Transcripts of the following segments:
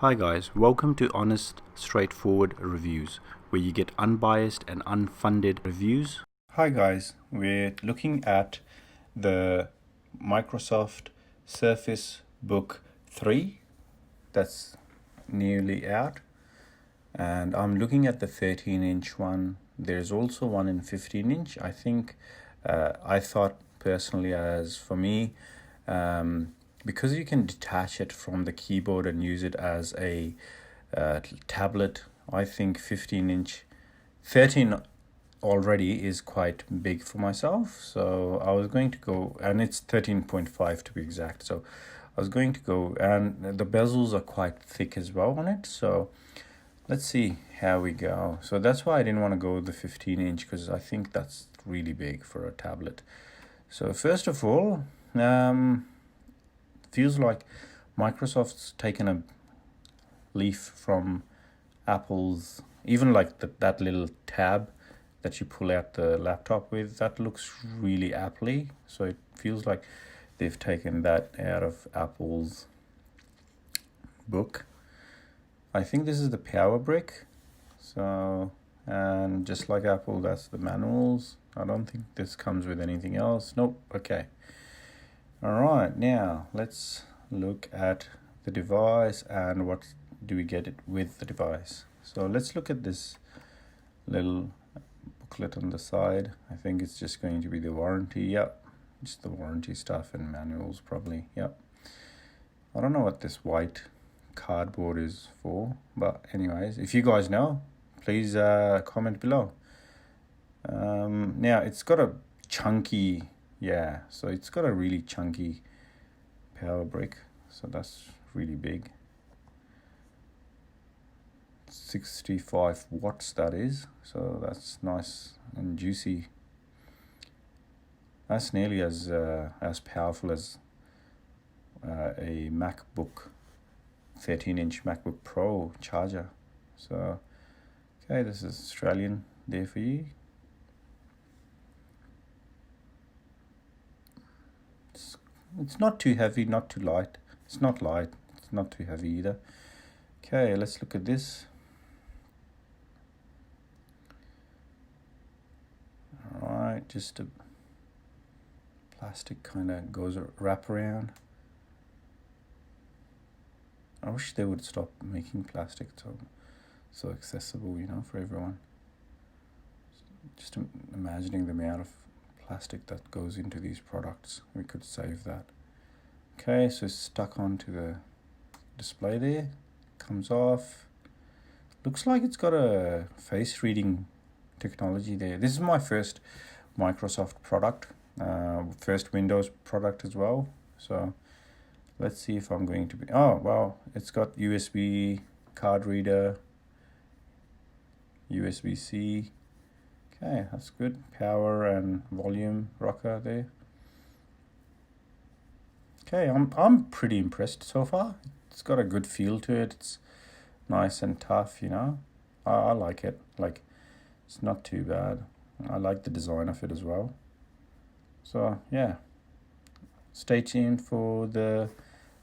Hi guys, welcome to Honest Straightforward Reviews, where you get unbiased and unfunded reviews. Hi guys, we're looking at the Microsoft Surface Book 3 that's nearly out, and I'm looking at the 13-inch one. There's also one in 15-inch. I thought personally, as for me, because you can detach it from the keyboard and use it as a tablet, I think 15-inch, 13 already is quite big for myself. So I was going to go, and it's 13.5 to be exact. So I was going to go, and the bezels are quite thick as well on it. So let's see how we go. So that's why I didn't want to go with the 15-inch, because I think that's really big for a tablet. So first of all, feels like Microsoft's taken a leaf from Apple's, even like that little tab that you pull out the laptop with, that looks really Apple-y. So it feels like they've taken that out of Apple's book. I think this is the power brick. So, and just like Apple, that's the manuals. I don't think this comes with anything else. Nope. Okay. All right, now let's look at the device and what do we get it with the device. So let's look at this little booklet on the side. I think it's just going to be the warranty. Yep, just the warranty stuff and manuals probably. Yep. I don't know what this white cardboard is for, but anyways, if you guys know, please comment below. Now it's got a chunky, so it's got a really chunky power brick, so that's really big. 65 watts that is, so that's nice and juicy. That's nearly as powerful as a MacBook 13-inch MacBook Pro charger. So okay, this is Australian there for you. It's not too heavy, not too light. It's not light, it's not too heavy either. Okay, let's look at this. Alright, just a plastic kind of goes wrap around. I wish they would stop making plastic so accessible, for everyone. Just imagining the amount of plastic that goes into these products, we could save that. Okay, so it's stuck onto the display there, comes off. Looks like it's got a face reading technology there. This is my first Microsoft product, first Windows product as well. So let's see if I'm going to be, oh well, it's got USB card reader, USB-C. Okay, that's good. Power and volume rocker there. Okay, I'm pretty impressed so far. It's got a good feel to it. It's nice and tough, I like it. Like, it's not too bad. I like the design of it as well. So yeah, stay tuned for the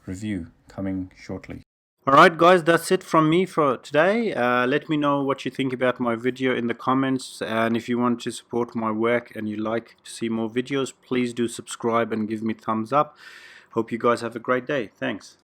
review coming shortly. Alright guys, that's it from me for today. Let me know what you think about my video in the comments, and if you want to support my work and you like to see more videos, please do subscribe and give me thumbs up. Hope you guys have a great day. Thanks.